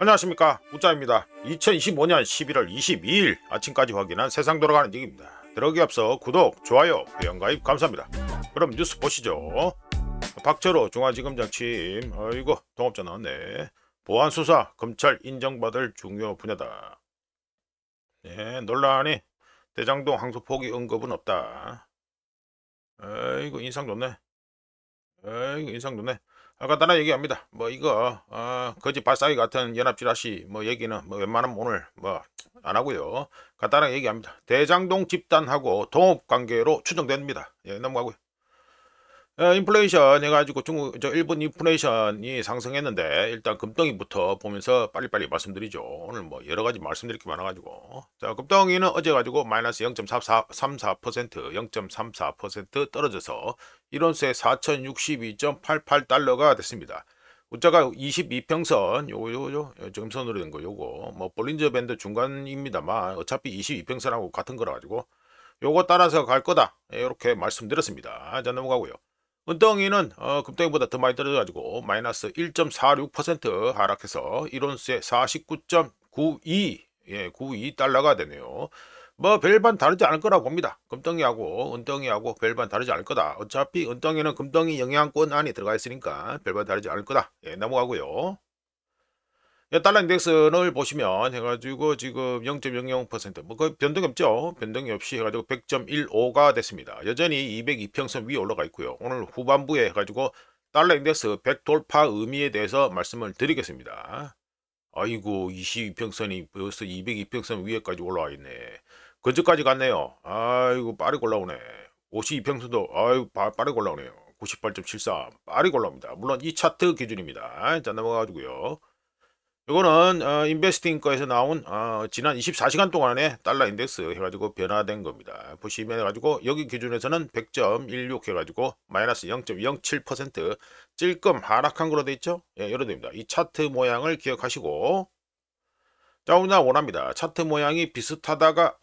안녕하십니까, 우짜입니다. 2025년 11월 22일 아침까지 확인한 세상 돌아가는 얘기입니다. 들어가기 앞서 구독, 좋아요, 회원가입 감사합니다. 그럼 뉴스 보시죠. 박철호 중앙지검장 취임. 아이고, 동업자 나왔네. 보안수사 검찰 인정받을 중요 분야다. 네, 논란이 대장동 항소 포기 언급은 없다. 아이고, 인상 좋네. 아이고, 인상 좋네. 간단하게 얘기합니다. 이거 거지 발사기 같은 연합지라시 얘기는 웬만하면 오늘 안 하고요. 간단하게 얘기합니다. 대장동 집단하고 동업관계로 추정됩니다. 예, 넘어가고요. 인플레이션 해가지고 일본 인플레이션이 상승했는데, 일단 금덩이부터 보면서 빨리빨리 말씀드리죠. 오늘 여러가지 말씀드릴 게 많아가지고. 자, 금덩이는 어제 가지고 마이너스 0.34% 0.34% 떨어져서 1온스에 4062.88달러가 됐습니다. 우자가 22평선 요거 점선으로 된 거 요거 볼린저 밴드 중간입니다만 어차피 22평선하고 같은 거라 가지고 요거 따라서 갈 거다, 이렇게 말씀드렸습니다. 자, 넘어가고요. 은덩이는 금덩이보다 더 많이 떨어져가지고 마이너스 1.46% 하락해서 1온스에 49.92 92달러가 되네요. 별반 다르지 않을 거라고 봅니다. 금덩이하고 은덩이하고 별반 다르지 않을 거다. 어차피 은덩이는 금덩이 영향권 안에 들어가 있으니까 별반 다르지 않을 거다. 예, 넘어가고요. 달러 인덱스를 보시면 해가지고 지금 0.00% 거의 변동이 없죠. 변동이 없이 해가지고 100.15가 됐습니다. 여전히 202평선 위에 올라가 있고요. 오늘 후반부에 해가지고 달러 인덱스 100 돌파 의미에 대해서 말씀을 드리겠습니다. 아이고, 22평선이 벌써 202평선 위에까지 올라와 있네. 근처까지 갔네요. 아이고, 빠르게 올라오네. 52평선도 아이고 빠르게 올라오네요. 98.73 빠르게 올라옵니다. 물론 이 차트 기준입니다. 자, 넘어가가지고요. 이거는 인베스팅 거에서 나온 지난 24시간 동안에 달러 인덱스 해가지고 변화된 겁니다. 보시면 해가지고 여기 기준에서는 100.16 해가지고 마이너스 0.07% 찔끔 하락한 거로 돼 있죠. 예, 이런 됩니다. 이 차트 모양을 기억하시고, 자, 오늘 원합니다. 차트 모양이 비슷하다가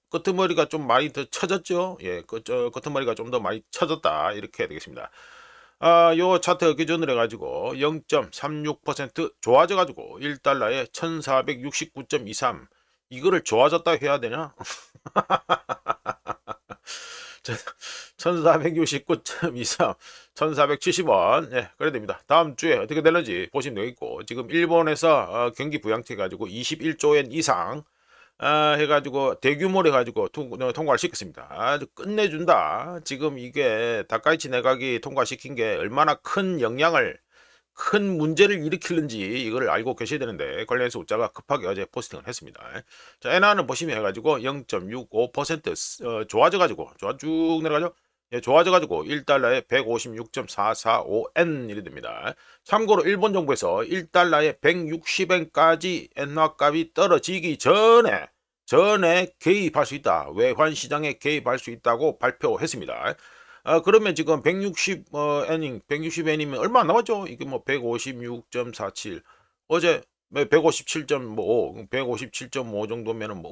끄트머리가 좀 많이 더 처졌죠. 예, 끄트머리가 좀 더 많이 처졌다, 이렇게 되겠습니다. 요 차트 기준으로 해가지고 0.36% 좋아져가지고 1달러에 1469.23 이거를 좋아졌다 해야 되나? 1469.23 1470원. 예, 그래 됩니다. 다음 주에 어떻게 될는지 보시면 되겠고, 지금 일본에서 경기 부양책 가지고 21조엔 이상 해가지고 대규모로 해가지고 통과를 시켰습니다. 아주 끝내준다. 지금 이게 다카이치 내각이 통과시킨 게 얼마나 큰 문제를 일으키는지 이걸 알고 계셔야 되는데, 관련해서 우자가 급하게 어제 포스팅을 했습니다. 자, 엔화는 보시면 해가지고 0.65% 좋아져가지고 쭉 내려가죠. 예, 좋아져가지고 1달러에 156.445엔 이래 됩니다. 참고로 일본 정부에서 1달러에 160엔까지 엔화 값이 떨어지기 전에 개입할 수 있다. 외환 시장에 개입할 수 있다고 발표했습니다. 그러면 지금 160엔이면 얼마 안 남았죠? 이게 156.47 어제 157.5 157.5 정도면은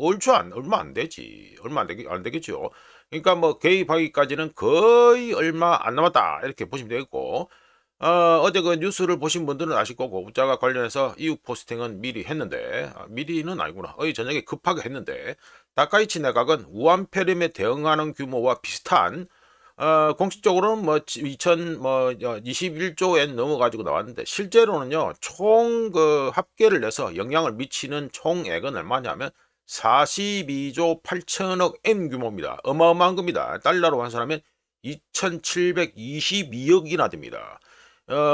얼마 안 되지. 얼마 안 되겠죠. 그러니까 개입하기까지는 거의 얼마 안 남았다, 이렇게 보시면 되겠고, 어제 그 뉴스를 보신 분들은 아실 거고, 우자가 관련해서 이후 포스팅은 미리 했는데, 미리는 아니구나. 어제 저녁에 급하게 했는데, 다카이치 내각은 우한폐렴에 대응하는 규모와 비슷한 공식적으로는 21조엔 넘어가지고 나왔는데, 실제로는요, 총 합계를 내서 영향을 미치는 총액은 얼마냐면 42조 8천억 엔 규모입니다. 어마어마한 겁니다. 달러로 환산하면 2722억이나 됩니다.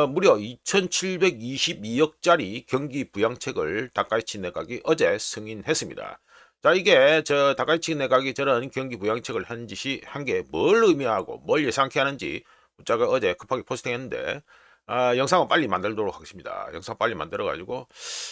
무려 2722억짜리 경기 부양책을 다카이치 내각이 어제 승인했습니다. 자, 이게 다카이치 내각이 저런 경기 부양책을 한 게 뭘 의미하고 뭘 예상케 하는지 우자가 어제 급하게 포스팅했는데, 영상은 빨리 만들도록 하겠습니다. 영상 빨리 만들어가지고,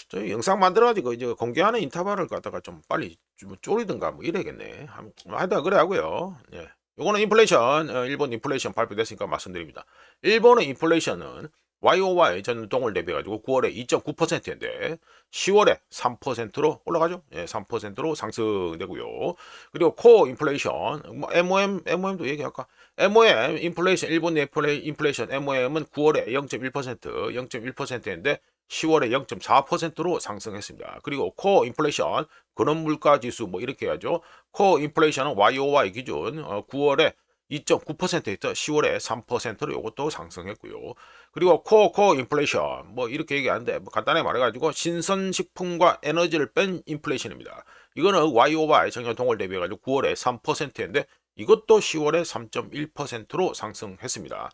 저희 영상 만들어가지고 이제 공개하는 인터벌을 갖다가 좀 빨리 좀 쪼리든가 이래야겠네. 하여튼 그래 하고요. 예. 요거는 인플레이션, 일본 인플레이션 발표됐으니까 말씀드립니다. 일본의 인플레이션은 YOY 전동을 대비해가지고 9월에 2.9%인데 10월에 3%로 올라가죠. 예, 3%로 상승되고요. 그리고 코어 인플레이션, MOM도 얘기할까? MOM 인플레이션, 일본 인플레이션 MOM은 9월에 0.1%인데 10월에 0.4%로 상승했습니다. 그리고 코어 인플레이션, 근원물가 지수 뭐 이렇게 해야죠. 코어 인플레이션은 YOY 기준 9월에 2.9%였던 10월에 3%로 이것도 상승했고요. 그리고 코어 인플레이션 뭐 이렇게 얘기하는데 뭐 간단하게 말해가지고 신선식품과 에너지를 뺀 인플레이션입니다. 이거는 YOY 정년 동월 대비해가지고 9월에 3%인데 이것도 10월에 3.1%로 상승했습니다.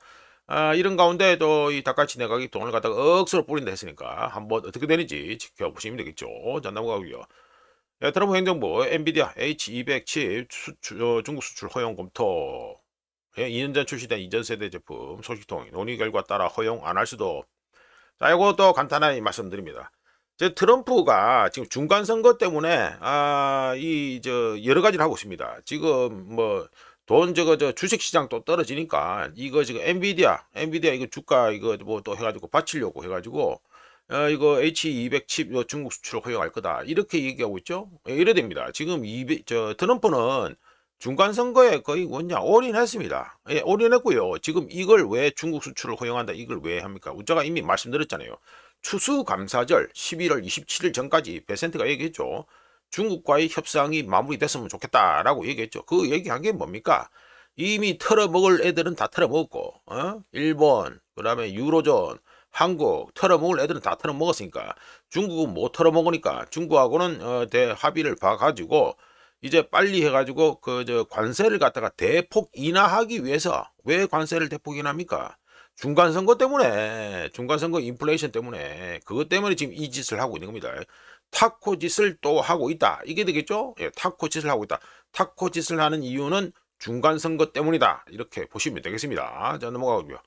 이런 가운데 또 이 닭가치 내각이 돈을 갖다가 억수로 뿌린다 했으니까 한번 어떻게 되는지 지켜보시면 되겠죠. 자, 넘어가고요. 트럼프 행정부 엔비디아 H200 칩 중국 수출 허용 검토. 2년 전 출시된 이전 세대 제품 소식통 논의 결과 따라 허용 안 할 수도. 자, 이것도 간단하게 말씀드립니다. 트럼프가 지금 중간 선거 때문에 여러 가지를 하고 있습니다. 지금 뭐 돈 저 주식 시장 또 떨어지니까 이거 지금 엔비디아 이거 주가 이거 뭐 또 해가지고 받치려고 해가지고 이거 H200 칩 중국 수출 허용할 거다 이렇게 얘기하고 있죠. 이래 됩니다. 지금 트럼프는 중간 선거에 거의 뭐냐 올인했습니다. 예, 올인했고요. 지금 이걸 왜 중국 수출을 허용한다 이걸 왜 합니까? 제가 이미 말씀드렸잖아요. 추수감사절 11월 27일 전까지 베센트가 얘기했죠. 중국과의 협상이 마무리됐으면 좋겠다라고 얘기했죠. 그 얘기한 게 뭡니까? 이미 털어먹을 애들은 다 털어먹었고 일본, 그 다음에 유로존, 한국 털어먹을 애들은 다 털어먹었으니까 중국은 못 털어먹으니까 중국하고는 대합의를 봐가지고 이제 빨리 해가지고 관세를 갖다가 대폭 인하하기 위해서. 왜 관세를 대폭 인합니까? 중간 선거 때문에, 중간 선거 인플레이션 때문에, 그것 때문에 지금 이 짓을 하고 있는 겁니다. 타코 짓을 또 하고 있다. 이게 되겠죠? 예, 타코 짓을 하고 있다. 타코 짓을 하는 이유는 중간 선거 때문이다. 이렇게 보시면 되겠습니다. 자, 넘어가고요.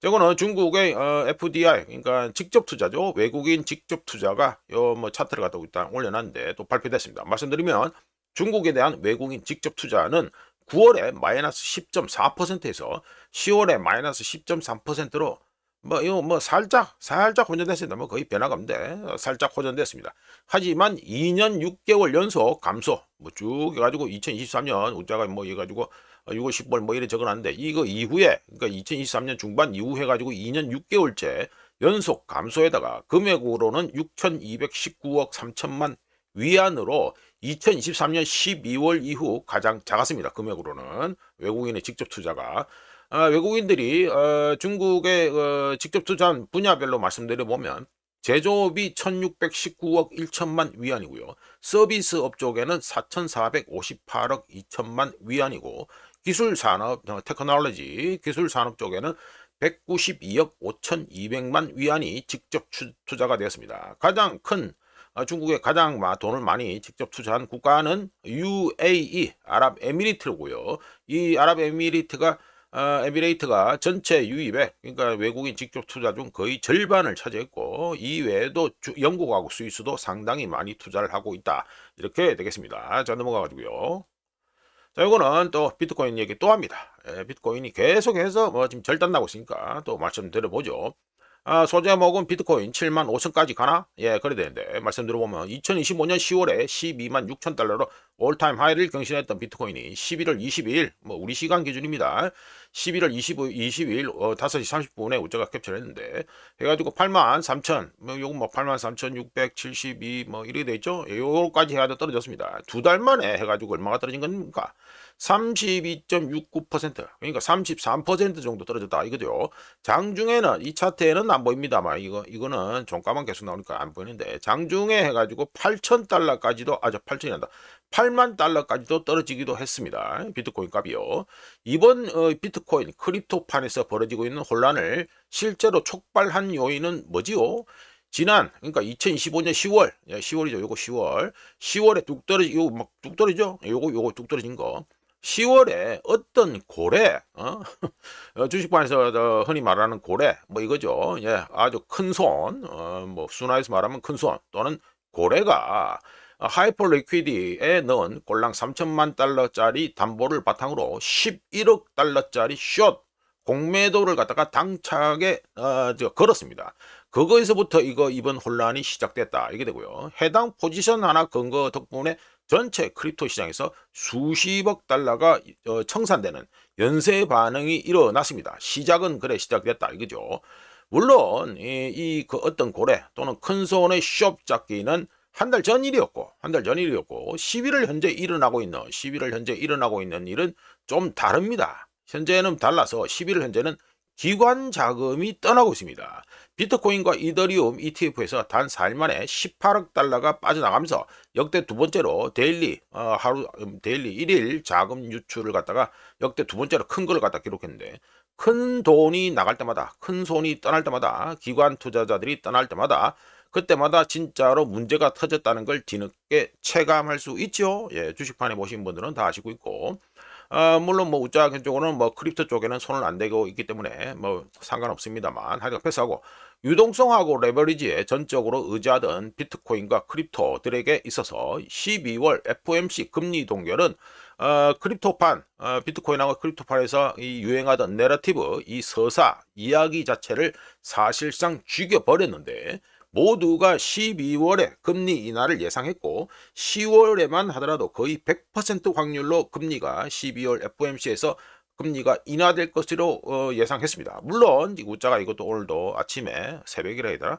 저거는 중국의 FDI, 그러니까 직접 투자죠. 외국인 직접 투자가 뭐 차트를 갖다 일단 올려놨는데 또 발표됐습니다. 말씀드리면 중국에 대한 외국인 직접 투자는 9월에 마이너스 10.4%에서 10월에 마이너스 10.3%로 뭐 이거 뭐 살짝 호전됐습니다. 뭐 거의 변화가 없는데 살짝 호전됐습니다. 하지만 2년 6개월 연속 감소 뭐 쭉 해가지고 2023년 우자가 뭐 해가지고 6월 10월 뭐 이래 적어놨는데 이거 이후에 그러니까 2023년 중반 이후 해가지고 2년 6개월째 연속 감소에다가 금액으로는 6,219억 3천만 위안으로 2023년 12월 이후 가장 작았습니다. 금액으로는 외국인의 직접 투자가 외국인들이 중국의 직접 투자한 분야별로 말씀드려보면 제조업이 1619억 1천만 위안이고요. 서비스업 쪽에는 4458억 2천만 위안이고 기술산업 테크놀로지 기술산업 쪽에는 192억 5200만 위안이 직접 투자가 되었습니다. 가장 큰 중국에 가장 돈을 많이 직접 투자한 국가는 UAE 아랍에미리트고요. 이 아랍에미리트가 에미레이트가 전체 유입액 그러니까 외국인 직접 투자 중 거의 절반을 차지했고 이 외에도 영국하고 스위스도 상당히 많이 투자를 하고 있다. 이렇게 되겠습니다. 자, 넘어가 가지고요. 자, 이거는 또 비트코인 얘기 또 합니다. 비트코인이 계속해서 뭐 지금 절단 나고 있으니까 또 말씀드려보죠. 소재 먹은 비트코인 7만 5천까지 가나? 예, 그래 되는데 말씀 들어보면 2025년 10월에 12만 6천 달러로 올타임 하이를 경신했던 비트코인이 11월 22일 뭐 우리 시간 기준입니다. 11월 22일 5시 30분에 우자가 캡처를 했는데 해가지고 8만 3천 뭐 요거 뭐 8만 3,672 뭐 이렇게 돼 있죠. 요거까지 해가지고 떨어졌습니다. 두 달 만에 해가지고 얼마가 떨어진 겁니까? 32.69% 그러니까 33% 정도 떨어졌다 이거죠. 장중에는 이 차트에는 안 보입니다만 이거는 종가만 계속 나오니까 안 보이는데 장중에 해가지고 8,000달러까지도 8천이 난다. 8만 달러까지도 떨어지기도 했습니다. 비트코인 값이요. 이번 비트코인 크립토판에서 벌어지고 있는 혼란을 실제로 촉발한 요인은 뭐지요? 지난 그러니까 2025년 10월 10월이죠. 요거 10월에 뚝 떨어지 요거 막 뚝 떨어지죠. 요거 뚝 떨어진 거 10월에 어떤 고래 주식판에서 흔히 말하는 고래 뭐 이거죠. 예, 아주 큰손 뭐 순화해서 말하면 큰손 또는 고래가 하이퍼 리퀴디에 넣은 꼴랑 3천만 달러짜리 담보를 바탕으로 11억 달러짜리 숏 공매도를 갖다가 당차게 걸었습니다. 그거에서부터 이번 혼란이 시작됐다 이게 되고요. 해당 포지션 하나 근거 덕분에 전체 크립토 시장에서 수십억 달러가 청산되는 연쇄 반응이 일어났습니다. 시작은 그래 시작됐다 이거죠. 물론 그 어떤 고래 또는 큰 손의 숍 잡기는 한 달 전 일이었고 11월 현재 일어나고 있는 일은 좀 다릅니다. 현재는 달라서 11월 현재는 기관 자금이 떠나고 있습니다. 비트코인과 이더리움 ETF에서 단 4일 만에 18억 달러가 빠져나가면서 역대 두 번째로 데일리 1일 자금 유출을 갖다가 역대 두 번째로 큰 걸 갖다 기록했는데, 큰 돈이 나갈 때마다, 큰 손이 떠날 때마다, 기관 투자자들이 떠날 때마다, 그때마다 진짜로 문제가 터졌다는 걸 뒤늦게 체감할 수 있죠. 예, 주식판에 보신 분들은 다 아시고 있고, 물론 뭐 우짜 쪽으로는 뭐 크립토 쪽에는 손을 안 대고 있기 때문에 뭐 상관없습니다만, 하여간 패스하고, 유동성하고 레버리지에 전적으로 의지하던 비트코인과 크립토들에게 있어서 12월 FOMC 금리 동결은 크립토판, 비트코인하고 크립토판에서 이 유행하던 내러티브, 이 서사 이야기 자체를 사실상 죽여버렸는데, 모두가 12월에 금리 인하를 예상했고 10월에만 하더라도 거의 100% 확률로 금리가 12월 FOMC에서 금리가 인하될 것으로 예상했습니다. 물론 우짜가 이것도 오늘도 아침에 새벽이라 해야 되나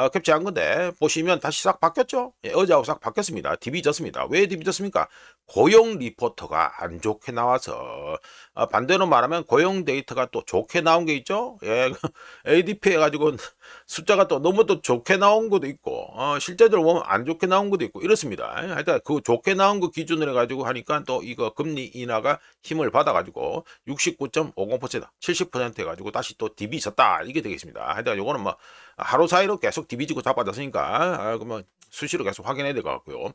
캡처한 건데, 보시면 다시 싹 바뀌었죠. 예, 어제하고 싹 바뀌었습니다. 뒤비졌습니다. 왜 뒤비졌습니까? 고용 리포터가 안 좋게 나와서, 반대로 말하면 고용 데이터가 또 좋게 나온 게 있죠. 예, ADP 해가지고 숫자가 또 너무 또 좋게 나온 것도 있고, 실제적으로 보면 안 좋게 나온 것도 있고 이렇습니다. 하여튼 그 좋게 나온 거 기준으로 해가지고 하니까 또 이거 금리 인하가 힘을 받아가지고 69.50%, 70% 해가지고 다시 또 뒤비졌다, 이게 되겠습니다. 하여튼 요거는 뭐 하루 사이로 계속 뒤비지고 자빠졌으니까 그러면 수시로 계속 확인해야 될 것 같고요.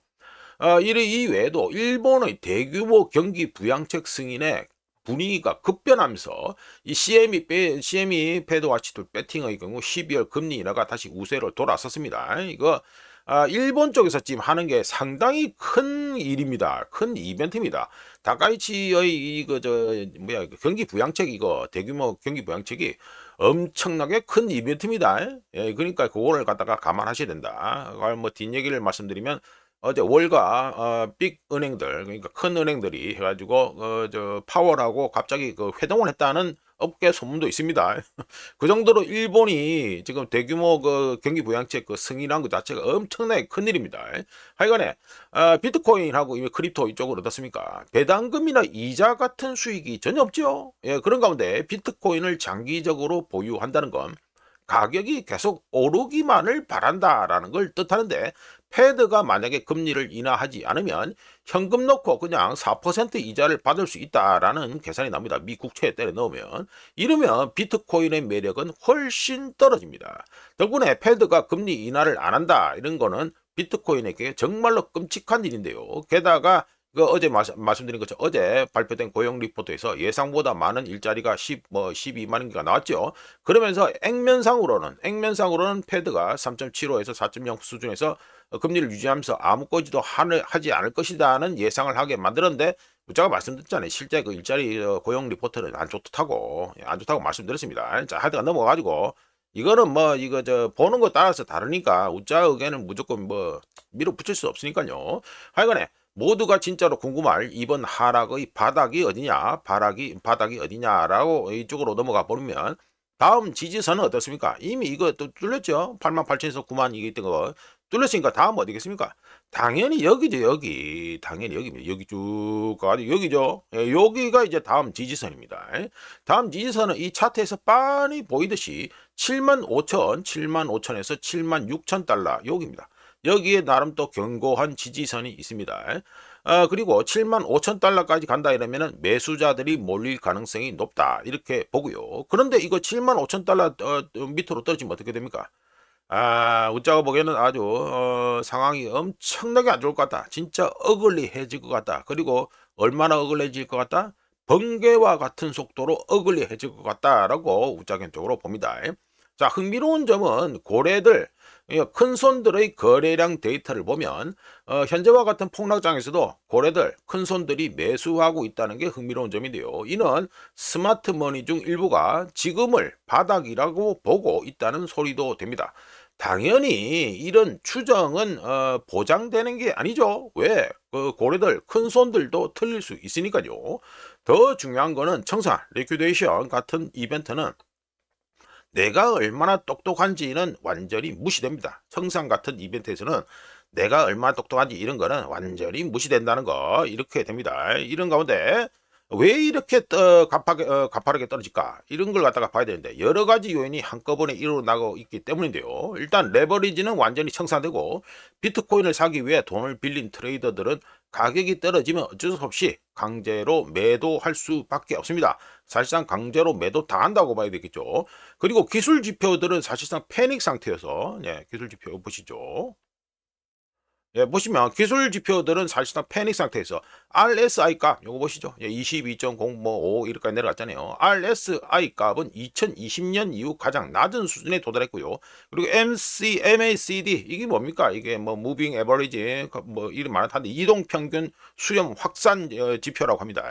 이 외에도 일본의 대규모 경기 부양책 승인에 분위기가 급변하면서 이 CME 패드와치2 배팅의 경우 12월 금리 인하가 다시 우세로 돌아섰습니다. 이거 일본 쪽에서 지금 하는 게 상당히 큰 일입니다. 큰 이벤트입니다. 다카이치의 경기 부양책, 이거 대규모 경기 부양책이 엄청나게 큰 이벤트입니다. 예, 그러니까 그거를 갖다가 감안하셔야 된다. 뭐 뒷얘기를 말씀드리면, 어제 월가 빅 은행들, 그러니까 큰 은행들이 해가지고 파월하고 갑자기 그 회동을 했다는 업계 소문도 있습니다. 그 정도로 일본이 지금 대규모 그 경기 부양책 그 승인한 것 자체가 엄청나게 큰 일입니다. 하여간에 비트코인하고 크립토 이쪽은 어떻습니까? 배당금이나 이자 같은 수익이 전혀 없죠. 예, 그런 가운데 비트코인을 장기적으로 보유한다는 건 가격이 계속 오르기만을 바란다라는 걸 뜻하는데, 패드가 만약에 금리를 인하하지 않으면 현금 넣고 그냥 4% 이자를 받을 수 있다라는 계산이 납니다. 미 국채에 때려 넣으면. 이러면 비트코인의 매력은 훨씬 떨어집니다. 덕분에 패드가 금리 인하를 안 한다, 이런 거는 비트코인에게 정말로 끔찍한 일인데요. 게다가 그 어제 말씀드린 것처럼 어제 발표된 고용 리포트에서 예상보다 많은 일자리가 12만 개가 나왔죠. 그러면서 액면상으로는 패드가 3.75에서 4.0 수준에서 금리를 유지하면서 아무것도 하지 않을 것이라는 예상을 하게 만들었는데, 제가 말씀드렸잖아요. 실제 그 일자리 고용 리포트는 안 좋다고 말씀드렸습니다. 자, 하여튼 넘어가가지고 이거는 뭐 보는 거 따라서 다르니까 우짜 의견은 무조건 뭐 밀어붙일 수 없으니까요. 하여간에 모두가 진짜로 궁금할 이번 하락의 바닥이 어디냐, 바닥이 어디냐라고 이쪽으로 넘어가 보면, 다음 지지선은 어떻습니까? 이미 이거 또 뚫렸죠. 88,000에서 9만 이게 있던 거 뚫렸으니까 다음 어디겠습니까? 당연히 여기죠. 당연히 여기입니다. 여기 쭉 가지고 여기죠. 예, 여기가 이제 다음 지지선입니다. 다음 지지선은 이 차트에서 빤히 보이듯이 75,000에서 76,000달러 여기입니다. 여기에 나름 또 견고한 지지선이 있습니다. 그리고 75,000달러까지 간다 이러면은 매수자들이 몰릴 가능성이 높다, 이렇게 보고요. 그런데 이거 75,000달러 밑으로 떨어지면 어떻게 됩니까? 우짜가 보기에는 아주 상황이 엄청나게 안 좋을 것 같다. 진짜 어글리해질 것 같다. 그리고 얼마나 어글리해질 것 같다? 번개와 같은 속도로 어글리해질 것 같다라고 우짜견적으로 봅니다. 자, 흥미로운 점은 고래들, 큰 손들의 거래량 데이터를 보면 현재와 같은 폭락장에서도 고래들, 큰 손들이 매수하고 있다는 게 흥미로운 점인데요. 이는 스마트머니 중 일부가 지금을 바닥이라고 보고 있다는 소리도 됩니다. 당연히 이런 추정은 보장되는 게 아니죠. 왜? 그 고래들, 큰 손들도 틀릴 수 있으니까요. 더 중요한 거는 청산, 리퀴데이션 같은 이벤트는 내가 얼마나 똑똑한지는 완전히 무시됩니다. 청산 같은 이벤트에서는 내가 얼마나 똑똑한지 이런 거는 완전히 무시된다는 거 이렇게 됩니다. 이런 가운데 왜 이렇게 가파르게 떨어질까? 이런 걸 갖다가 봐야 되는데 여러 가지 요인이 한꺼번에 일어나고 있기 때문인데요. 일단 레버리지는 완전히 청산되고 비트코인을 사기 위해 돈을 빌린 트레이더들은 가격이 떨어지면 어쩔 수 없이 강제로 매도할 수밖에 없습니다. 사실상 강제로 매도 당한다고 봐야 되겠죠. 그리고 기술 지표들은 사실상 패닉 상태여서 기술 지표 보시죠. 보시면 기술 지표들은 사실상 패닉 상태에서 RSI 값 요거 보시죠. 22.055 이렇게까지 내려갔잖아요. RSI 값은 2020년 이후 가장 낮은 수준에 도달했고요. 그리고 MACD 이게 뭡니까? 이게 뭐 무빙 에버리지 뭐 이름 많은데 이동 평균 수렴 확산 지표라고 합니다.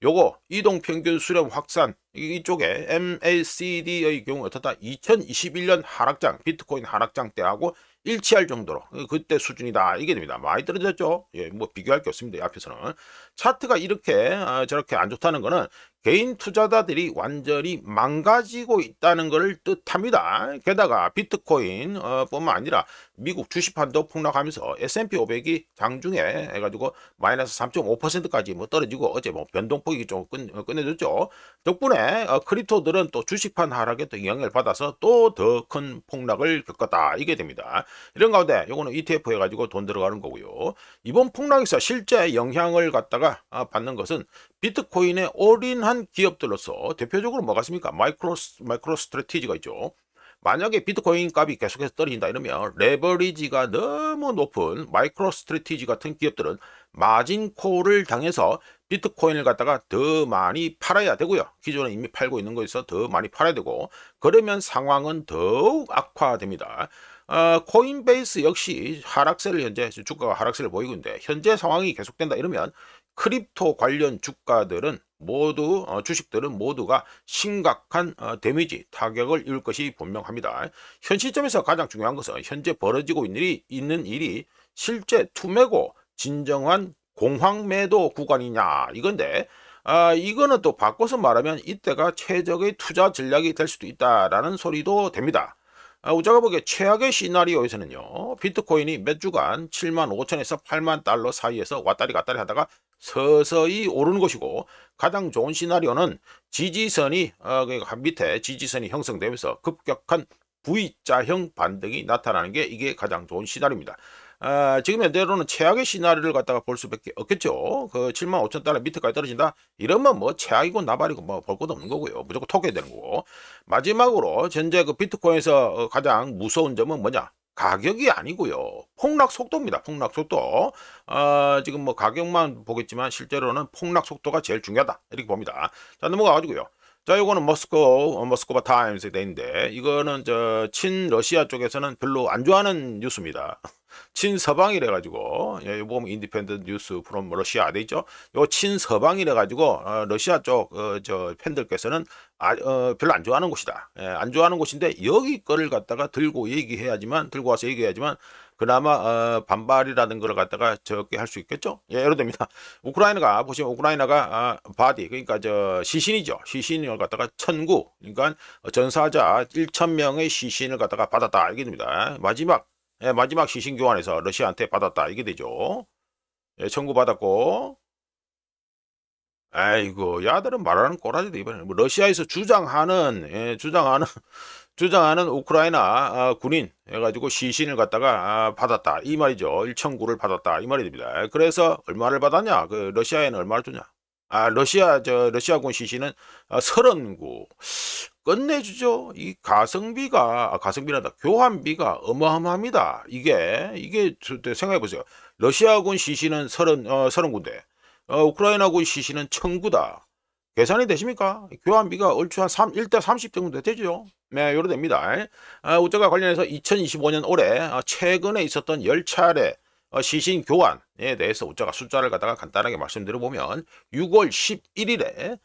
요거 이동 평균 수렴 확산 이쪽에 MACD의 경우 어떻다? 2021년 하락장 비트코인 하락장 때하고 일치할 정도로 그때 수준이다 이게 됩니다. 많이 떨어졌죠. 뭐 비교할 게 없습니다. 이 앞에서는 차트가 이렇게 저렇게 안 좋다는 거는 개인 투자자들이 완전히 망가지고 있다는 것을 뜻합니다. 게다가 비트코인 뿐만 아니라 미국 주식판도 폭락하면서 S&P 500이 장중에 해가지고 마이너스 3.5%까지 뭐 떨어지고 어제 뭐 변동폭이 좀 끝내줬죠. 덕분에 크립토들은 또 주식판 하락에 또 영향을 받아서 또 더 큰 폭락을 겪었다 이게 됩니다. 이런 가운데 요거는 ETF 해가지고 돈 들어가는 거고요. 이번 폭락에서 실제 영향을 갖다가 받는 것은 비트코인에 올인한 기업들로서 대표적으로 뭐가 있습니까? 마이크로 스트래티지가 있죠. 만약에 비트코인 값이 계속해서 떨어진다 이러면 레버리지가 너무 높은 마이크로 스트래티지 같은 기업들은 마진콜을 당해서 비트코인을 갖다가 더 많이 팔아야 되고요. 기존에 이미 팔고 있는 거에서 더 많이 팔아야 되고 그러면 상황은 더욱 악화됩니다. 코인베이스 역시 하락세를 현재 주가가 하락세를 보이고 있는데 현재 상황이 계속된다 이러면 크립토 관련 주가들은 모두 주식들은 모두가 심각한 데미지 타격을 입을 것이 분명합니다. 현 시점에서 가장 중요한 것은 현재 벌어지고 있는 일이 실제 투매고 진정한 공황 매도 구간이냐 이건데 이거는 또 바꿔서 말하면 이때가 최적의 투자 전략이 될 수도 있다라는 소리도 됩니다. 우리가 보기에 최악의 시나리오에서는요. 비트코인이 몇 주간 7만 5천에서 8만 달러 사이에서 왔다리 갔다리 하다가 서서히 오르는 것이고 가장 좋은 시나리오는 지지선이 밑에 지지선이 형성되면서 급격한 V자형 반등이 나타나는 게 이게 가장 좋은 시나리오입니다. 지금 현재로는 최악의 시나리오를 갖다가 볼 수밖에 없겠죠. 그 7만 5천 달러 밑에까지 떨어진다. 이러면 뭐 최악이고 나발이고 뭐 볼 것도 없는 거고요. 무조건 토해야 되는 거고. 마지막으로 현재 그 비트코인에서 가장 무서운 점은 뭐냐? 가격이 아니고요. 폭락 속도입니다. 폭락 속도. 지금 뭐 가격만 보겠지만 실제로는 폭락 속도가 제일 중요하다. 이렇게 봅니다. 자, 넘어가가지고요. 자, 요거는 모스크바 타임스에 돼 있는데 이거는 저 친러시아 쪽에서는 별로 안 좋아하는 뉴스입니다. 친서방이래 가지고 보면 인디펜던트 뉴스 프롬 러시아 돼 있죠. 요 친서방이래 가지고 러시아 쪽 저 팬들께서는 별로 안 좋아하는 곳이다. 안 좋아하는 곳인데 여기 거를 갖다가 들고 와서 얘기해야지만 그나마 반발이라는 걸 갖다가 적게 할 수 있겠죠. 예를 듭니다. 우크라이나가 보시면 우크라이나가 바디 그러니까 저 시신이죠. 시신을 갖다가 천구 그러니까 전사자 1,000명의 시신을 갖다가 받았다 이게 됩니다. 마지막 시신 교환에서 러시아한테 받았다 이게 되죠. 청구받았고 아이고 야들은 말하는 꼬라지도 이번에 뭐 러시아에서 주장하는 우크라이나 군인 해가지고 시신을 갖다가 받았다 이 말이죠. 1,000구를 받았다 이 말이 됩니다. 그래서 얼마를 받았냐? 그 러시아에는 얼마를 주냐? 러시아군 시신은 30구 끝내주죠. 이 가성비란다. 교환비가 어마어마합니다. 이게 생각해 보세요. 러시아군 시신은 30군데, 우크라이나군 시신은 1,000구다. 계산이 되십니까? 교환비가 얼추 한 1대 30 정도 되죠. 네, 요로 됩니다. 우자가 관련해서 2025년 올해 최근에 있었던 10차례 시신 교환에 대해서 우자가 숫자를 갖다가 간단하게 말씀드려보면 6월 11일에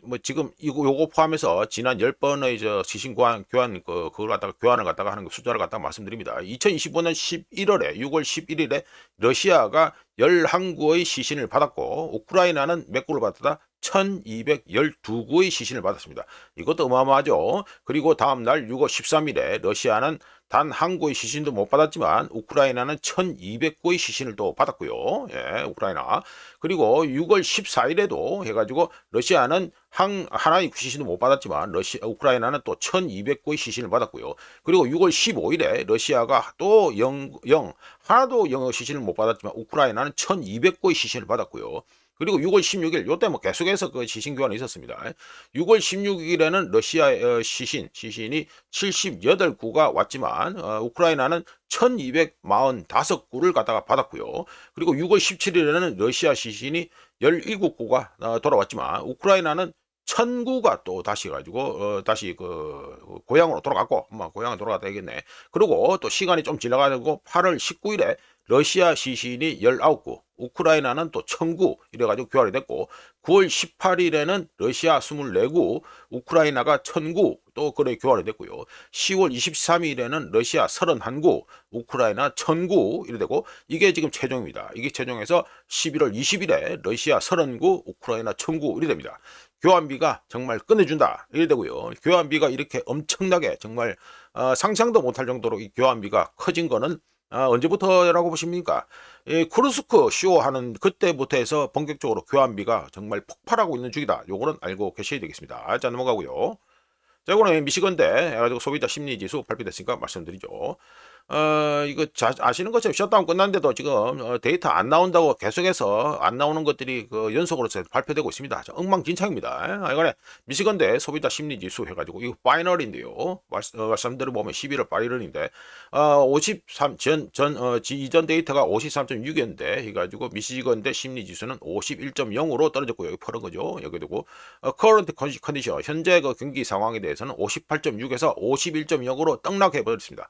뭐 지금 요거 포함해서 지난 10번의 시신 교환 그걸 갖다가 교환을 갖다가 하는 숫자를 갖다가 말씀드립니다. 2025년 11월에 6월 11일에 러시아가 11구의 시신을 받았고 우크라이나는 몇 구를 받았다? 1212구의 시신을 받았습니다. 이것도 어마어마하죠. 그리고 다음날 6월 13일에 러시아는 단 한 구의 시신도 못 받았지만 우크라이나는 1200구의 시신을 또 받았고요. 예, 우크라이나. 그리고 6월 14일에도 해가지고 러시아는 하나의 시신도 못 받았지만 우크라이나는 또 1200구의 시신을 받았고요. 그리고 6월 15일에 러시아가 또 하나도 영어 시신을 못 받았지만 우크라이나는 1200구의 시신을 받았고요. 그리고 6월 16일 요때 뭐 계속해서 그 시신 교환이 있었습니다. 6월 16일에는 러시아의 시신이 78구가 왔지만 우크라이나는 1245구를 갖다가 받았고요. 그리고 6월 17일에는 러시아 시신이 17구가 돌아왔지만 우크라이나는 1000구가 또 다시 가지고 다시 그 고향으로 돌아갔고 고향에 돌아갔다 되겠네. 그리고 또 시간이 좀 지나가지고 8월 19일에 러시아 시신이 19구, 우크라이나는 또 1000구 이래가지고 교환이 됐고 9월 18일에는 러시아 24구, 우크라이나가 1000구 또 그래 교환이 됐고요. 10월 23일에는 러시아 31구, 우크라이나 1000구 이래 되고 이게 지금 최종입니다. 이게 최종에서 11월 20일에 러시아 30구, 우크라이나 1000구 이래 됩니다. 교환비가 정말 끝내준다 이래 되고요. 교환비가 이렇게 엄청나게 정말 상상도 못할 정도로 이 교환비가 커진 거는 언제부터라고 보십니까? 크루스크 쇼 하는 그때부터 해서 본격적으로 교환비가 정말 폭발하고 있는 중이다. 요거는 알고 계셔야 되겠습니다. 자, 넘어가고요. 자, 이거는 미시건대 해가지고 소비자 심리지수 발표됐으니까 말씀드리죠. 이거 아시는 것처럼 셧다운 끝났는데도 지금 데이터 안 나온다고 계속해서 안 나오는 것들이 그 연속으로 발표되고 있습니다. 엉망진창입니다. 이번에 미시건대 소비자 심리지수 해가지고 이거 파이널인데요. 말씀대로 보면 11월 파이널인데 53 이전 데이터가 53.6이었는데 해가지고 미시건대 심리지수는 51.0으로 떨어졌고요. 여기 퍼른 거죠. 여기 되고 커런트 컨디션 현재 그 경기 상황에 대해서는 58.6에서 51.0으로 떡락해 버렸습니다.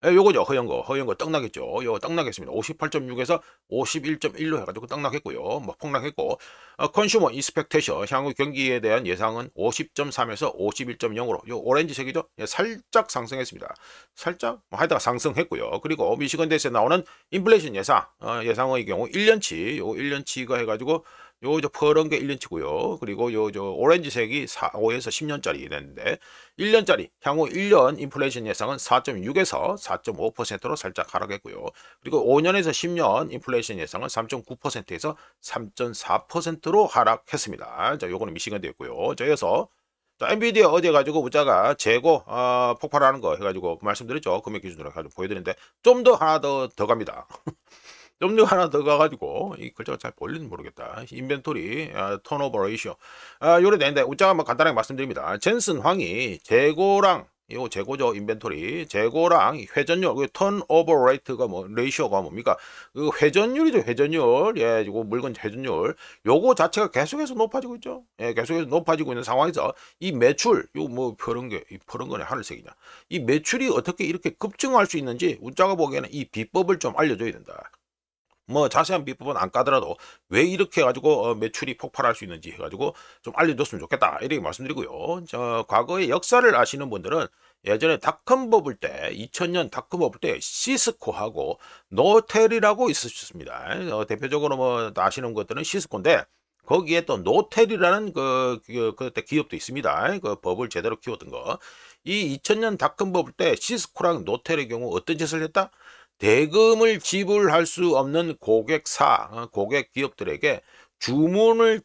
예, 요거죠. 허연 거 떡나겠죠. 요거 떡나겠습니다. 58.6에서 51.1로 해가지고 떡락했고요. 뭐 폭락했고, 컨슈머 인스펙테이션 향후 경기에 대한 예상은 50.3에서 51.0으로 요 오렌지색이죠. 예, 살짝 상승했습니다. 살짝 하여튼 상승했고요. 그리고 미시건대에서 나오는 인플레이션 예상의 경우 1년치, 요 1년치가 해가지고 요 퍼런 게 1년치고요. 그리고 요 오렌지색이 5에서 10년짜리 됐는데 1년짜리 향후 1년 인플레이션 예상은 4.6에서 4.5%로 살짝 하락했고요. 그리고 5년에서 10년 인플레이션 예상은 3.9%에서 3.4%로 하락했습니다. 자, 요거는 미시건대 있고요. 자, 이어서 엔비디아 어제 가지고 문자가 재고 폭발하는 거 해가지고 말씀드렸죠. 금액 기준으로 해가지고 보여드리는데 좀 더 하나 더 갑니다. 좀 더 하나 더 가가지고 이 글자가 잘 보이는지 모르겠다. 인벤토리 턴오버 레이쇼 요래 되는데 우자가 뭐 간단하게 말씀드립니다. 젠슨 황이 재고랑 이거 재고죠. 인벤토리 재고랑 회전율 턴오버 레이트가 뭐 레이쇼가 뭡니까? 그 회전율이죠. 회전율. 예, 이거 물건 회전율 요거 자체가 계속해서 높아지고 있죠. 예, 계속해서 높아지고 있는 상황에서 이 매출 요 뭐 퍼런 거네. 하늘색이냐. 이 매출이 어떻게 이렇게 급증할 수 있는지 우자가 보기에는 이 비법을 좀 알려줘야 된다. 뭐 자세한 비법은 안 까더라도 왜 이렇게 해가지고 매출이 폭발할 수 있는지 해가지고 좀 알려줬으면 좋겠다 이렇게 말씀드리고요. 과거의 역사를 아시는 분들은 예전에 닷컴 버블 때 2000년 닷컴 버블 때 시스코하고 노텔이라고 있었습니다. 대표적으로 뭐 아시는 것들은 시스코인데 거기에 또 노텔이라는 그때 기업도 있습니다. 그 버블 제대로 키웠던 거. 이 2000년 닷컴 버블 때 시스코랑 노텔의 경우 어떤 짓을 했다? 대금을 지불할 수 없는 고객 기업들에게 주문을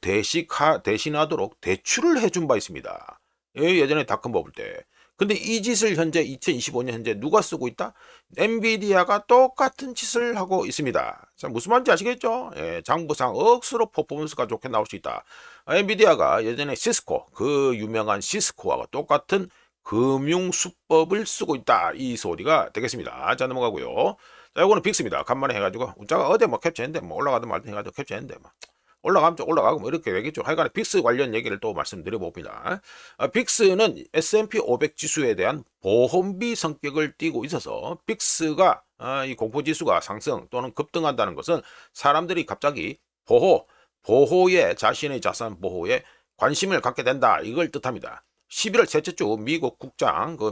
대신하도록 대출을 해준 바 있습니다. 예전에 닷컴 버블 때. 근데 이 짓을 현재 2025년 현재 누가 쓰고 있다? 엔비디아가 똑같은 짓을 하고 있습니다. 자, 무슨 말인지 아시겠죠? 예, 장부상 억수로 퍼포먼스가 좋게 나올 수 있다. 엔비디아가 예전에 시스코, 그 유명한 시스코와 똑같은 금융 수법을 쓰고 있다. 이 소리가 되겠습니다. 자, 넘어가고요. 자, 요거는 빅스입니다. 간만에 해가지고 우자가 어제 뭐 캡처했는데 뭐 올라가든 말든 해가지고 캡처했는데 뭐 올라가면 좀 올라가고 뭐 이렇게 되겠죠. 하여간에 빅스 관련 얘기를 또 말씀드려 봅니다. 빅스는 S&P 500 지수에 대한 보험비 성격을 띠고 있어서 빅스가 이 공포지수가 상승 또는 급등한다는 것은 사람들이 갑자기 보호에 자신의 자산 보호에 관심을 갖게 된다. 이걸 뜻합니다. 11월 셋째 주 미국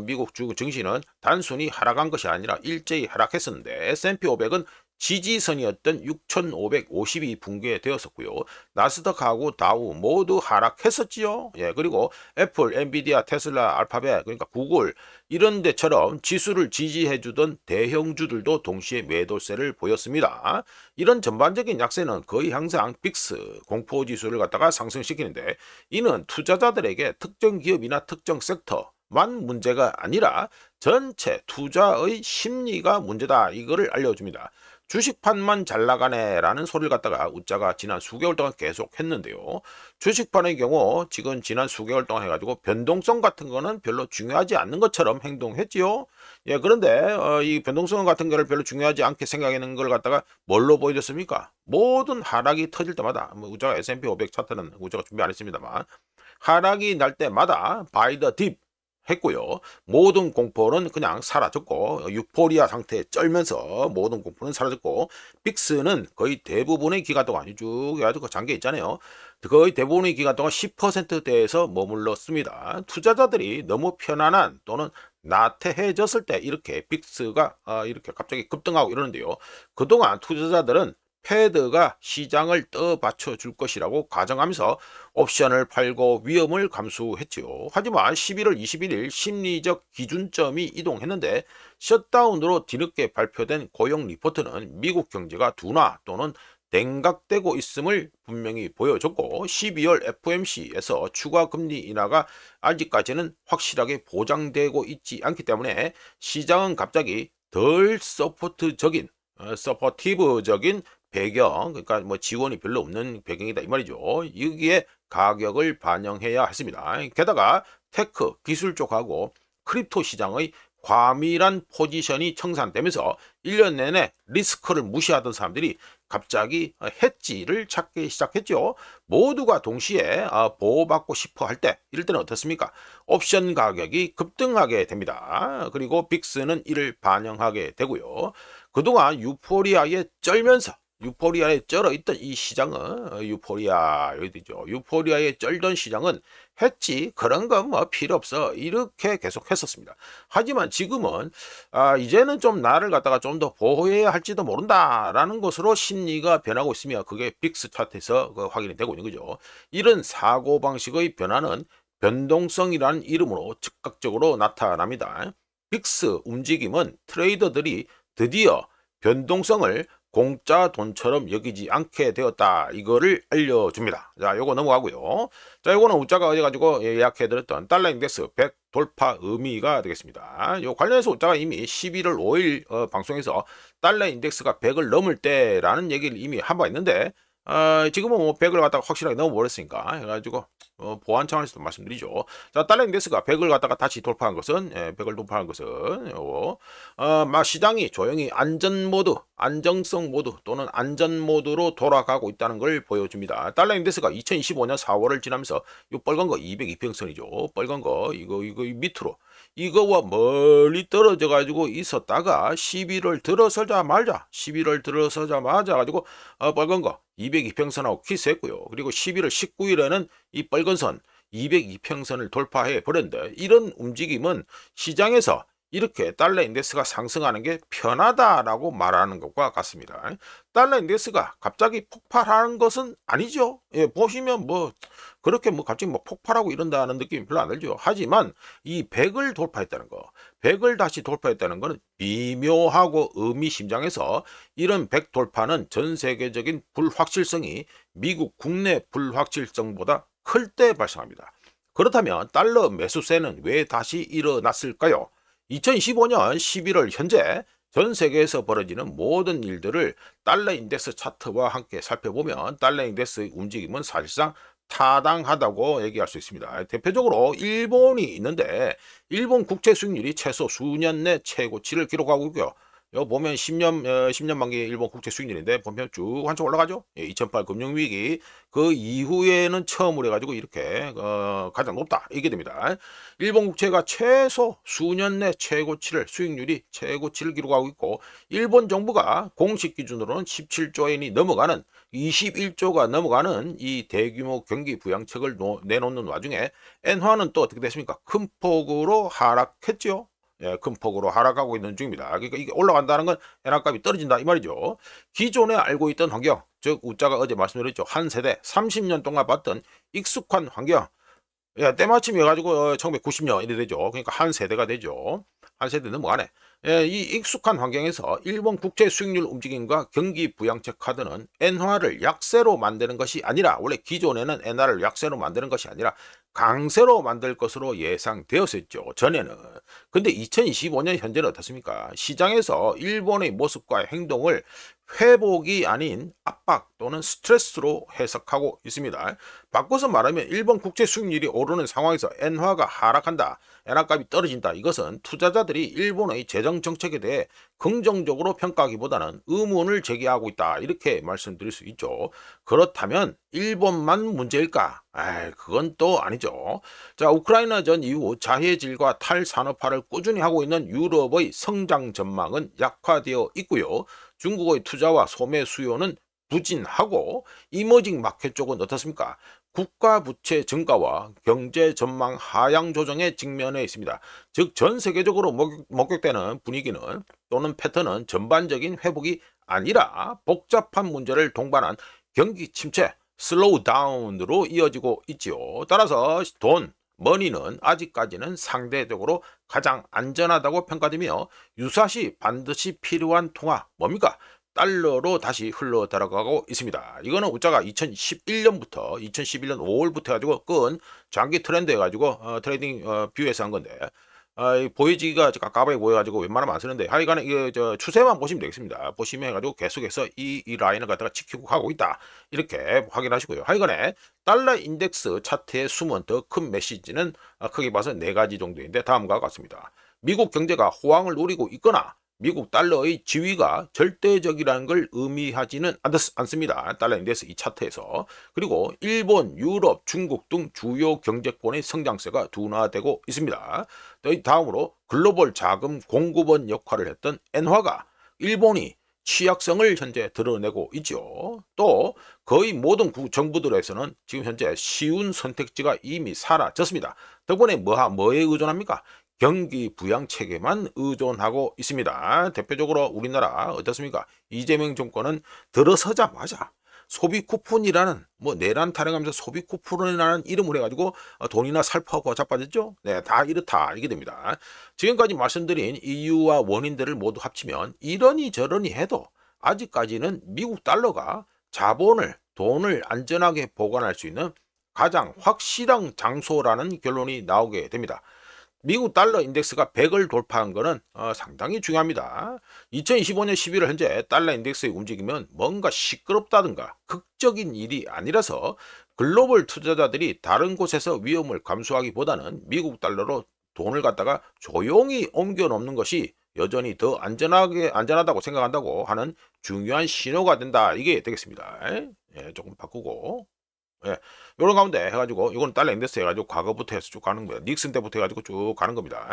미국 주 증시는 단순히 하락한 것이 아니라 일제히 하락했었는데 S&P 500은 지지선이었던 6,550이 붕괴되었었고요. 나스닥하고 다우 모두 하락했었지요. 예, 그리고 애플, 엔비디아, 테슬라, 알파벳, 그러니까 구글 이런 데처럼 지수를 지지해주던 대형주들도 동시에 매도세를 보였습니다. 이런 전반적인 약세는 거의 항상 빅스 공포지수를 갖다가 상승시키는데, 이는 투자자들에게 특정 기업이나 특정 섹터만 문제가 아니라 전체 투자의 심리가 문제다, 이거를 알려줍니다. 주식판만 잘 나가네 라는 소리를 갖다가 우짜가 지난 수개월 동안 계속 했는데요. 주식판의 경우 지금 지난 수개월 동안 해가지고 변동성 같은 거는 별로 중요하지 않는 것처럼 행동했지요. 예, 그런데 이 변동성 같은 거를 별로 중요하지 않게 생각하는 걸 갖다가 뭘로 보여줬습니까? 모든 하락이 터질 때마다, 뭐 우짜가 S&P 500 차트는 우짜가 준비 안 했습니다만, 하락이 날 때마다 바이 더 딥 했고요. 모든 공포는 그냥 사라졌고, 유포리아 상태에 쩔면서 모든 공포는 사라졌고, 빅스는 거의 대부분의 기간 동안 쭉 해가지고 잠겨 있잖아요. 거의 대부분의 기간 동안 10%대에서 머물렀습니다. 투자자들이 너무 편안한 또는 나태해졌을 때 이렇게 빅스가 이렇게 갑자기 급등하고 이러는데요. 그동안 투자자들은 패드가 시장을 떠받쳐 줄 것이라고 가정하면서 옵션을 팔고 위험을 감수했지요. 하지만 11월 21일 심리적 기준점이 이동했는데, 셧다운으로 뒤늦게 발표된 고용 리포트는 미국 경제가 둔화 또는 냉각되고 있음을 분명히 보여줬고, 12월 FOMC에서 추가 금리 인하가 아직까지는 확실하게 보장되고 있지 않기 때문에 시장은 갑자기 덜 서포티브적인 배경, 그러니까 뭐 지원이 별로 없는 배경이다 이 말이죠. 여기에 가격을 반영해야 했습니다. 게다가 테크, 기술 쪽하고 크립토 시장의 과밀한 포지션이 청산되면서 1년 내내 리스크를 무시하던 사람들이 갑자기 해지를 찾기 시작했죠. 모두가 동시에 보호받고 싶어 할 때, 이럴 때는 어떻습니까? 옵션 가격이 급등하게 됩니다. 그리고 빅스는 이를 반영하게 되고요. 그동안 유포리아에 쩔어 있던 이 시장은, 유포리아에 쩔던 시장은 했지, 그런 건 뭐 필요 없어, 이렇게 계속 했었습니다. 하지만 지금은 이제는 좀 나를 갖다가 좀 더 보호해야 할지도 모른다라는 것으로 심리가 변하고 있으며, 그게 빅스 차트에서 확인이 되고 있는 거죠. 이런 사고방식의 변화는 변동성이라는 이름으로 즉각적으로 나타납니다. 빅스 움직임은 트레이더들이 드디어 변동성을 공짜 돈처럼 여기지 않게 되었다, 이거를 알려줍니다. 자, 요거 넘어가고요. 자, 요거는 우짜가 어제 가지고 예약해드렸던 달러 인덱스 100 돌파 의미가 되겠습니다. 요 관련해서 우짜가 이미 11월 5일 방송에서 달러 인덱스가 100을 넘을 때라는 얘기를 이미 한 바 있는데, 지금은 뭐 100을 갖다가 확실하게 넘어버렸으니까 해가지고 보안 차원에서도 말씀드리죠. 자, 달러 인덱스가 100을 갖다가 다시 돌파한 것은, 100을 돌파한 것은 시장이 조용히 안정성 모드 또는 안전 모드로 돌아가고 있다는 걸 보여줍니다. 달러 인덱스가 2025년 4월을 지나면서 이 빨간 거 202평선이죠. 빨간 거 이거 밑으로 이거와 멀리 떨어져 가지고 있었다가 11월 들어서자마자 가지고 빨간 거 202평선하고 키스했고요. 그리고 11월 19일에는 이 빨간 선 202평선을 돌파해 버렸는데, 이런 움직임은 시장에서 이렇게 달러 인덱스가 상승하는 게 편하다라고 말하는 것과 같습니다. 달러 인덱스가 갑자기 폭발하는 것은 아니죠. 예, 보시면 뭐 그렇게 뭐 갑자기 뭐 폭발하고 이런다는 느낌이 별로 안 들죠. 하지만 이 100을 돌파했다는 거, 100을 다시 돌파했다는 것은 미묘하고 의미심장해서, 이런 100 돌파는 전 세계적인 불확실성이 미국 국내 불확실성보다 클 때 발생합니다. 그렇다면 달러 매수세는 왜 다시 일어났을까요? 2025년 11월 현재 전 세계에서 벌어지는 모든 일들을 달러 인덱스 차트와 함께 살펴보면 달러 인덱스의 움직임은 사실상 타당하다고 얘기할 수 있습니다. 대표적으로 일본이 있는데, 일본 국채 수익률이 최소 수년 내 최고치를 기록하고 있고요. 여기 보면 10년 만기 일본 국채 수익률인데 보면 쭉 한참 올라가죠. 2008 금융위기 그 이후에는 처음으로 해가지고 이렇게 가장 높다, 이게 됩니다. 일본 국채가 최소 수년 내 수익률이 최고치를 기록하고 있고, 일본 정부가 공식 기준으로는 17조 엔이 넘어가는 21조가 넘어가는 이 대규모 경기 부양책을 내놓는 와중에 엔화는 또 어떻게 됐습니까? 큰 폭으로 하락했죠. 예, 큰 폭으로 하락하고 있는 중입니다. 그러니까 이게 올라간다는 건 엔화값이 떨어진다 이 말이죠. 기존에 알고 있던 환경, 즉 우짜가 어제 말씀드렸죠. 한 세대 30년 동안 봤던 익숙한 환경, 예, 때마침 해가지고 1990년 이래 되죠. 그러니까 한 세대가 되죠. 한 세대 넘어가네. 예, 이 익숙한 환경에서 일본 국채 수익률 움직임과 경기 부양책 카드는 엔화를 약세로 만드는 것이 아니라, 원래 기존에는 엔화를 약세로 만드는 것이 아니라 강세로 만들 것으로 예상되었었죠, 전에는. 근데 2025년 현재는 어떻습니까? 시장에서 일본의 모습과 행동을 회복이 아닌 압박 또는 스트레스로 해석하고 있습니다. 바꿔서 말하면 일본 국채 수익률이 오르는 상황에서 엔화가 하락한다, 엔화값이 떨어진다. 이것은 투자자들이 일본의 재정 정책에 대해 긍정적으로 평가하기보다는 의문을 제기하고 있다, 이렇게 말씀드릴 수 있죠. 그렇다면 일본만 문제일까? 그건 또 아니죠. 자, 우크라이나전 이후 자해질과 탈산업화를 꾸준히 하고 있는 유럽의 성장 전망은 약화되어 있고요. 중국의 투자와 소매 수요는 부진하고, 이머징 마켓 쪽은 어떻습니까? 국가 부채 증가와 경제 전망 하향 조정에 직면해 있습니다. 즉 전 세계적으로 목격되는 분위기는 또는 패턴은 전반적인 회복이 아니라 복잡한 문제를 동반한 경기 침체, 슬로우 다운으로 이어지고 있지요. 따라서 머니는 아직까지는 상대적으로 가장 안전하다고 평가되며, 유사시 반드시 필요한 통화, 뭡니까? 달러로 다시 흘러 들어가고 있습니다. 이거는 우짜가 2011년 5월부터 해가지고 끈 장기 트렌드 해가지고 트레이딩 뷰에서 한 건데, 보이지가 까까하게 보여가지고 웬만하면 안 쓰는데, 하여간에 이게 추세만 보시면 되겠습니다. 보시면 해가지고 계속해서 이 라인을 갖다가 지키고 가고 있다, 이렇게 확인하시고요. 하여간에 달러 인덱스 차트에 숨은 더 큰 메시지는 크게 봐서 네 가지 정도인데, 다음과 같습니다. 미국 경제가 호황을 누리고 있거나 미국 달러의 지위가 절대적이라는 걸 의미하지는 않습니다. 달러 인덱스 이 차트에서. 그리고 일본, 유럽, 중국 등 주요 경제권의 성장세가 둔화되고 있습니다. 다음으로 글로벌 자금 공급원 역할을 했던 엔화가 일본이 취약성을 현재 드러내고 있죠. 또 거의 모든 정부들에서는 지금 현재 쉬운 선택지가 이미 사라졌습니다. 덕분에 뭐에 의존합니까? 경기 부양 체계만 의존하고 있습니다. 대표적으로 우리나라 어떻습니까? 이재명 정권은 들어서자마자 소비 쿠폰이라는, 내란 타령하면서 소비 쿠폰이라는 이름을 해가지고 돈이나 살포하고 자빠졌죠. 네, 다 이렇다, 이게 됩니다. 지금까지 말씀드린 이유와 원인들을 모두 합치면 이러니 저러니 해도 아직까지는 미국 달러가 돈을 안전하게 보관할 수 있는 가장 확실한 장소라는 결론이 나오게 됩니다. 미국 달러 인덱스가 100을 돌파한 것은 상당히 중요합니다. 2025년 11월 현재 달러 인덱스의 움직임은 뭔가 시끄럽다든가 극적인 일이 아니라서 글로벌 투자자들이 다른 곳에서 위험을 감수하기보다는 미국 달러로 돈을 갖다가 조용히 옮겨 놓는 것이 여전히 더 안전하다고 생각한다고 하는 중요한 신호가 된다, 이게 되겠습니다. 예, 조금 바꾸고. 예, 요런 가운데 해가지고 이건 달러 인덱스 해가지고 과거부터 해서 쭉 가는 거예요. 닉슨 때부터 해가지고 쭉 가는 겁니다.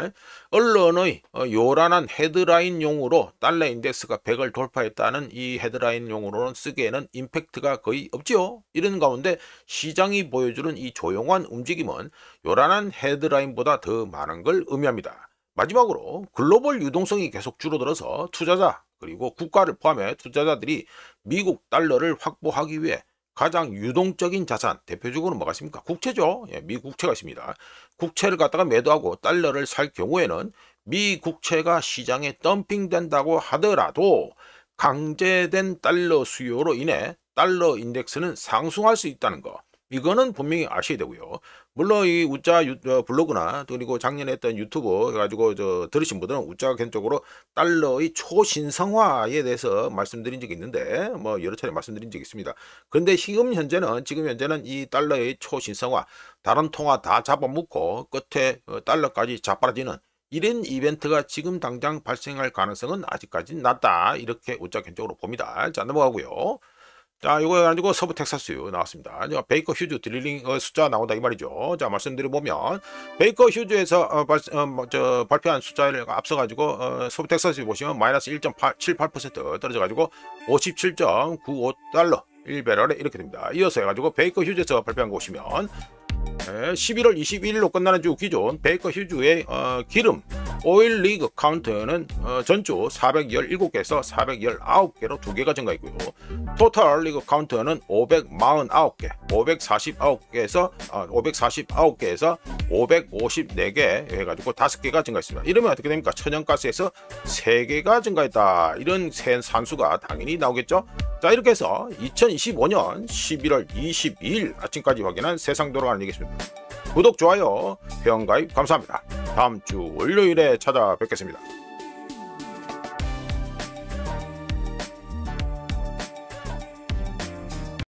언론의 요란한 헤드라인용으로 달러 인덱스가 100을 돌파했다는 이 헤드라인용으로는 쓰기에는 임팩트가 거의 없지요. 이런 가운데 시장이 보여주는 이 조용한 움직임은 요란한 헤드라인보다 더 많은 걸 의미합니다. 마지막으로 글로벌 유동성이 계속 줄어들어서 투자자 그리고 국가를 포함해 투자자들이 미국 달러를 확보하기 위해 가장 유동적인 자산, 대표적으로 뭐가 있습니까? 국채죠. 예, 미국채가 있습니다. 국채를 갖다가 매도하고 달러를 살 경우에는 미국채가 시장에 덤핑된다고 하더라도 강제된 달러 수요로 인해 달러 인덱스는 상승할 수 있다는 거, 이거는 분명히 아셔야 되고요. 물론 이 우짜 블로그나 그리고 작년에 했던 유튜브 해가지고 들으신 분들은 우짜가 개인적으로 달러의 초신성화에 대해서 말씀드린 적이 있는데, 여러 차례 말씀드린 적이 있습니다. 그런데 지금 현재는 이 달러의 초신성화, 다른 통화 다 잡아먹고 끝에 달러까지 자빠지는 이런 이벤트가 지금 당장 발생할 가능성은 아직까지는 낮다, 이렇게 우짜 개인적으로 봅니다. 자, 넘어가고요. 자, 이거 가지고 서부 텍사스 나왔습니다. 베이커 휴즈 드릴링 숫자 나온다, 이 말이죠. 자, 말씀드려보면 베이커 휴즈에서 발표한 숫자를 앞서가지고 서부 텍사스 보시면 마이너스 1.78% 떨어져가지고 57.95달러 1배럴에 이렇게 됩니다. 이어서 해가지고 베이커 휴즈에서 발표한 거 보시면 11월 21일로 끝나는 주 기존 베이커 휴즈의 기름 오일 리그 카운트는 전주 417개에서 419개로 2개가 증가했고요. 토탈 리그 카운트는 549개, 549개에서 554개 해가지고 5개가 증가했습니다. 이러면 어떻게 됩니까? 천연가스에서 3개가 증가했다. 이런 산수가 당연히 나오겠죠. 자, 이렇게 해서 2025년 11월 22일 아침까지 확인한 세상 돌아가는 얘기였습니다. 구독, 좋아요, 회원가입 감사합니다. 다음 주 월요일에 찾아뵙겠습니다.